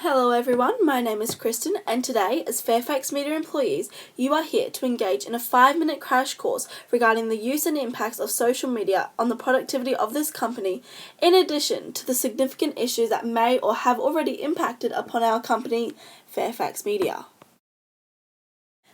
Hello everyone, my name is Kristyn, and today, as Fairfax Media employees, you are here to engage in a 5-minute crash course regarding the use and impacts of social media on the productivity of this company, in addition to the significant issues that may or have already impacted upon our company, Fairfax Media.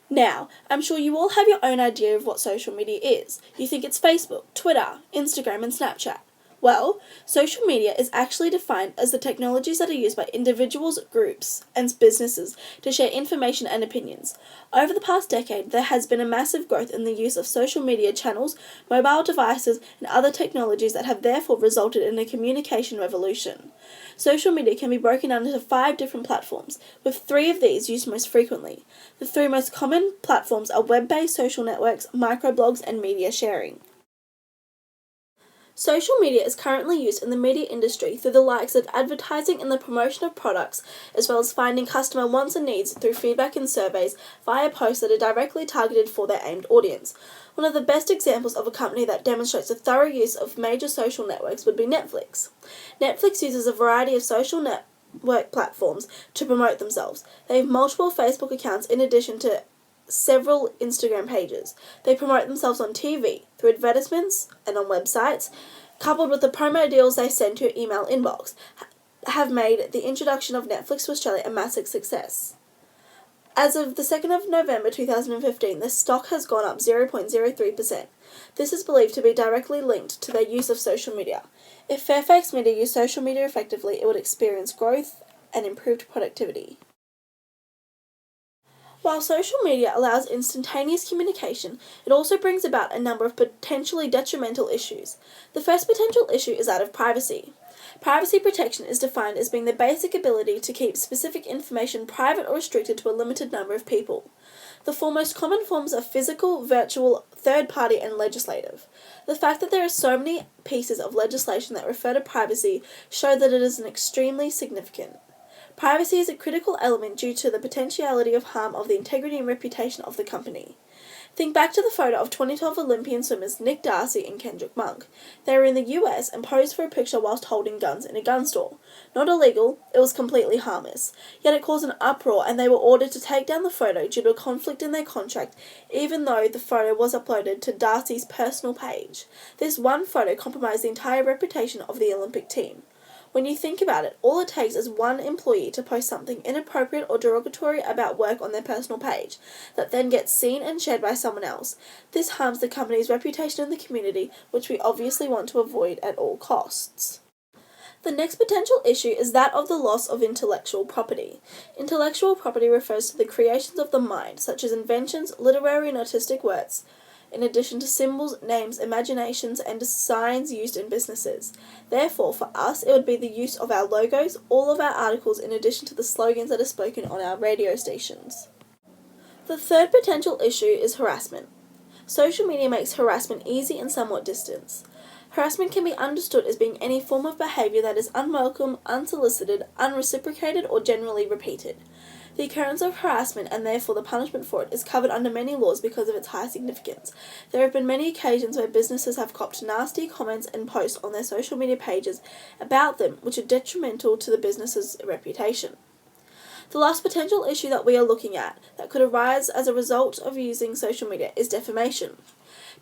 Now, I'm sure you all have your own idea of what social media is. You think it's Facebook, Twitter, Instagram, and Snapchat. Well, social media is actually defined as the technologies that are used by individuals, groups, and businesses to share information and opinions. Over the past decade, there has been a massive growth in the use of social media channels, mobile devices, and other technologies that have therefore resulted in a communication revolution. Social media can be broken down into 5 different platforms, with 3 of these used most frequently. The 3 most common platforms are web-based social networks, microblogs, and media sharing. Social media is currently used in the media industry through the likes of advertising and the promotion of products, as well as finding customer wants and needs through feedback and surveys via posts that are directly targeted for their aimed audience. One of the best examples of a company that demonstrates a thorough use of major social networks would be Netflix. Netflix uses a variety of social network platforms to promote themselves. They have multiple Facebook accounts in addition to several Instagram pages. They promote themselves on TV, through advertisements, and on websites, coupled with the promo deals they send to your email inbox, have made the introduction of Netflix to Australia a massive success. As of the 2nd of November 2015, the stock has gone up 0.03%. This is believed to be directly linked to their use of social media. If Fairfax Media used social media effectively, it would experience growth and improved productivity. While social media allows instantaneous communication, it also brings about a number of potentially detrimental issues. The first potential issue is that of privacy. Privacy protection is defined as being the basic ability to keep specific information private or restricted to a limited number of people. The 4 most common forms are physical, virtual, third-party, and legislative. The fact that there are so many pieces of legislation that refer to privacy show that it is extremely significant. Privacy is a critical element due to the potentiality of harm of the integrity and reputation of the company. Think back to the photo of 2012 Olympian swimmers Nick Darcy and Kendrick Monk. They were in the US and posed for a picture whilst holding guns in a gun store. Not illegal, it was completely harmless. Yet it caused an uproar and they were ordered to take down the photo due to a conflict in their contract, even though the photo was uploaded to Darcy's personal page. This one photo compromised the entire reputation of the Olympic team. When you think about it, all it takes is one employee to post something inappropriate or derogatory about work on their personal page that then gets seen and shared by someone else. This harms the company's reputation in the community, which we obviously want to avoid at all costs. The next potential issue is that of the loss of intellectual property. Intellectual property refers to the creations of the mind, such as inventions, literary and artistic works, in addition to symbols, names, imaginations, and designs used in businesses. Therefore, for us, it would be the use of our logos, all of our articles, in addition to the slogans that are spoken on our radio stations. The third potential issue is harassment. Social media makes harassment easy and somewhat distant. Harassment can be understood as being any form of behaviour that is unwelcome, unsolicited, unreciprocated, or generally repeated. The occurrence of harassment, and therefore the punishment for it, is covered under many laws because of its high significance. There have been many occasions where businesses have copped nasty comments and posts on their social media pages about them, which are detrimental to the business's reputation. The last potential issue that we are looking at that could arise as a result of using social media is defamation.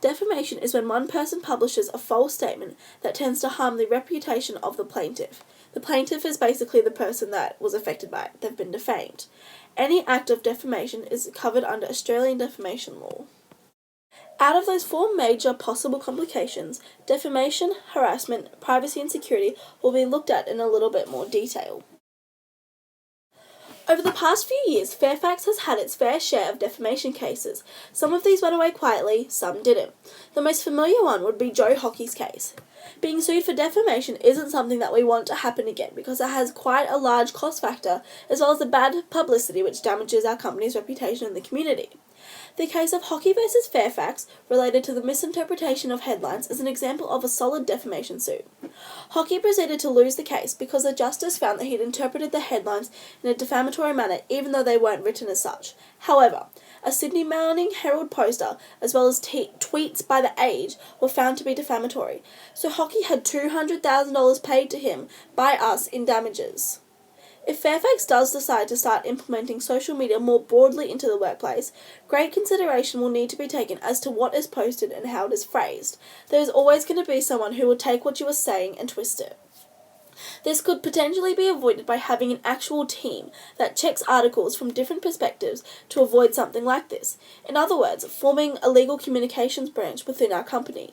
Defamation is when one person publishes a false statement that tends to harm the reputation of the plaintiff. The plaintiff is basically the person that was affected by it. They've been defamed. Any act of defamation is covered under Australian defamation law. Out of those 4 major possible complications, defamation, harassment, privacy and security will be looked at in a little bit more detail. Over the past few years, Fairfax has had its fair share of defamation cases. Some of these went away quietly, some didn't. The most familiar one would be Joe Hockey's case. Being sued for defamation isn't something that we want to happen again because it has quite a large cost factor, as well as the bad publicity which damages our company's reputation in the community. The case of Hockey versus Fairfax, related to the misinterpretation of headlines, is an example of a solid defamation suit. Hockey proceeded to lose the case because the justice found that he'd interpreted the headlines in a defamatory manner even though they weren't written as such. However, a Sydney Morning Herald poster, as well as tweets by The Age, were found to be defamatory, so Hockey had $200,000 paid to him by us in damages. If Fairfax does decide to start implementing social media more broadly into the workplace, great consideration will need to be taken as to what is posted and how it is phrased. There is always going to be someone who will take what you are saying and twist it. This could potentially be avoided by having an actual team that checks articles from different perspectives to avoid something like this. In other words, forming a legal communications branch within our company.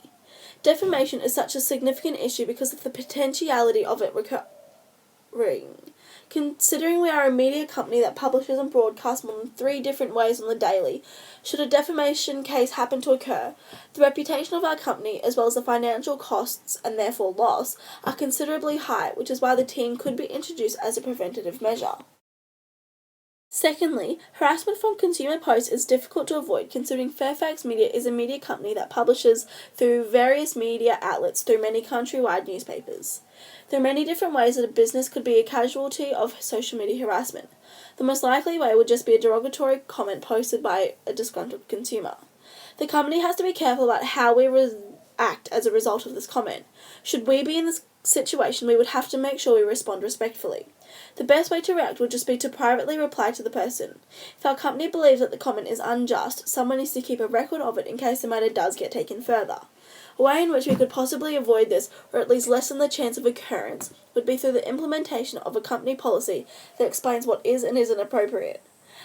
Defamation is such a significant issue because of the potentiality of it recurring. Considering we are a media company that publishes and broadcasts more than 3 different ways on the daily, should a defamation case happen to occur, the reputation of our company, as well as the financial costs and therefore loss, are considerably high, which is why the team could be introduced as a preventative measure. Secondly, harassment from consumer posts is difficult to avoid considering Fairfax Media is a media company that publishes through various media outlets through many countrywide newspapers. There are many different ways that a business could be a casualty of social media harassment. The most likely way would just be a derogatory comment posted by a disgruntled consumer. The company has to be careful about how we react as a result of this comment. Should we be in this situation, we would have to make sure we respond respectfully. The best way to react would just be to privately reply to the person. If our company believes that the comment is unjust, someone needs to keep a record of it in case the matter does get taken further. A way in which we could possibly avoid this, or at least lessen the chance of occurrence, would be through the implementation of a company policy that explains what is and isn't appropriate.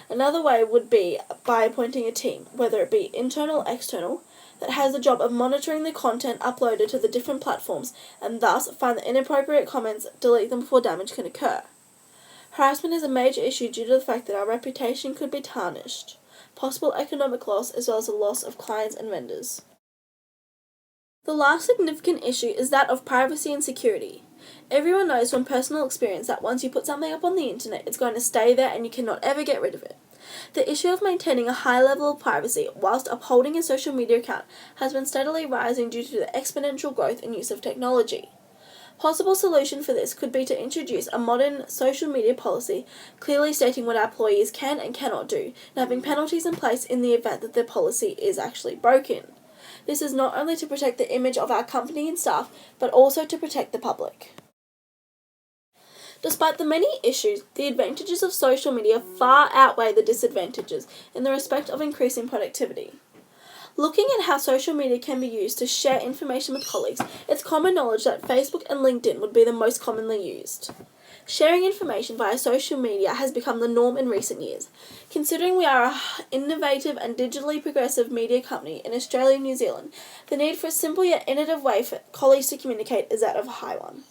Another way would be by appointing a team, whether it be internal or external, that has the job of monitoring the content uploaded to the different platforms and thus find the inappropriate comments, delete them before damage can occur. Harassment is a major issue due to the fact that our reputation could be tarnished, possible economic loss as well as the loss of clients and vendors. The last significant issue is that of privacy and security. Everyone knows from personal experience that once you put something up on the internet, it's going to stay there and you cannot ever get rid of it. The issue of maintaining a high level of privacy whilst upholding a social media account has been steadily rising due to the exponential growth and use of technology. Possible solution for this could be to introduce a modern social media policy clearly stating what our employees can and cannot do, and having penalties in place in the event that the policy is actually broken. This is not only to protect the image of our company and staff, but also to protect the public. Despite the many issues, the advantages of social media far outweigh the disadvantages in the respect of increasing productivity. Looking at how social media can be used to share information with colleagues, it's common knowledge that Facebook and LinkedIn would be the most commonly used. Sharing information via social media has become the norm in recent years. Considering we are an innovative and digitally progressive media company in Australia and New Zealand, the need for a simple yet innovative way for colleagues to communicate is that of a high one.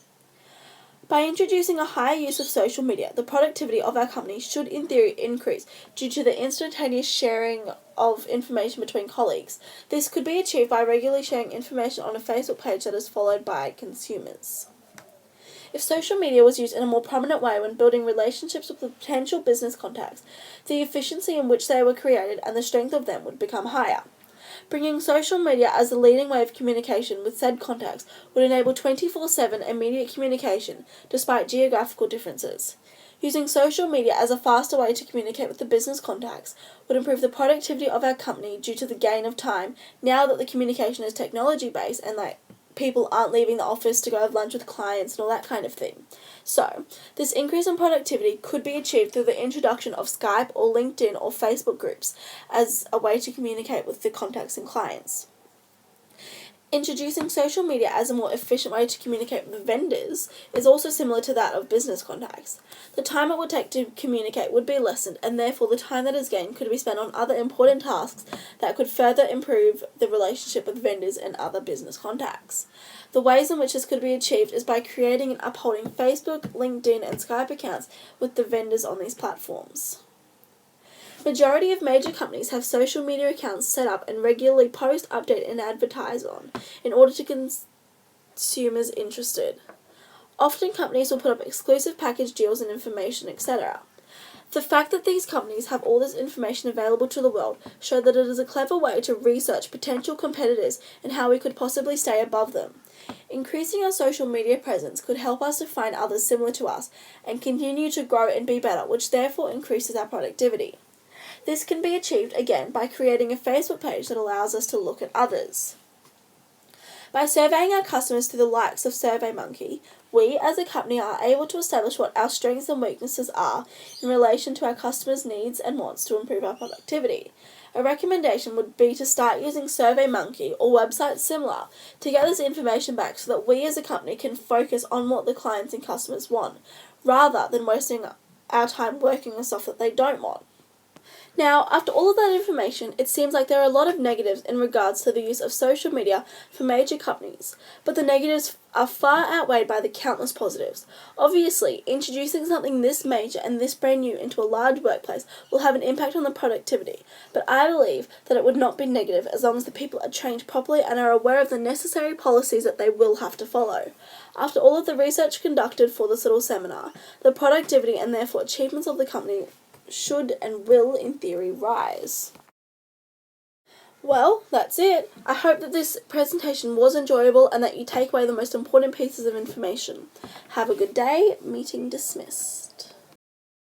By introducing a higher use of social media, the productivity of our company should in theory increase due to the instantaneous sharing of information between colleagues. This could be achieved by regularly sharing information on a Facebook page that is followed by consumers. If social media was used in a more prominent way when building relationships with potential business contacts, the efficiency in which they were created and the strength of them would become higher. Bringing social media as the leading way of communication with said contacts would enable 24/7 immediate communication, despite geographical differences. Using social media as a faster way to communicate with the business contacts would improve the productivity of our company due to the gain of time, now that the communication is technology-based and people aren't leaving the office to go have lunch with clients and all that kind of thing. So, this increase in productivity could be achieved through the introduction of Skype or LinkedIn or Facebook groups as a way to communicate with the contacts and clients. Introducing social media as a more efficient way to communicate with vendors is also similar to that of business contacts. The time it would take to communicate would be lessened, and therefore the time that is gained could be spent on other important tasks that could further improve the relationship with vendors and other business contacts. The ways in which this could be achieved is by creating and upholding Facebook, LinkedIn, and Skype accounts with the vendors on these platforms. Majority of major companies have social media accounts set up and regularly post, update, and advertise on in order to consumers interested. Often companies will put up exclusive package deals and information, etc. The fact that these companies have all this information available to the world show that it is a clever way to research potential competitors and how we could possibly stay above them. Increasing our social media presence could help us to find others similar to us and continue to grow and be better, which therefore increases our productivity. This can be achieved, again, by creating a Facebook page that allows us to look at others. By surveying our customers through the likes of SurveyMonkey, we as a company are able to establish what our strengths and weaknesses are in relation to our customers' needs and wants to improve our productivity. A recommendation would be to start using SurveyMonkey or websites similar to get this information back so that we as a company can focus on what the clients and customers want, rather than wasting our time working on stuff that they don't want. Now, after all of that information, it seems like there are a lot of negatives in regards to the use of social media for major companies, but the negatives are far outweighed by the countless positives. Obviously, introducing something this major and this brand new into a large workplace will have an impact on the productivity, but I believe that it would not be negative as long as the people are trained properly and are aware of the necessary policies that they will have to follow. After all of the research conducted for this little seminar, the productivity and therefore achievements of the company should and will, in theory, rise. Well, that's it. I hope that this presentation was enjoyable and that you take away the most important pieces of information. Have a good day. Meeting dismissed.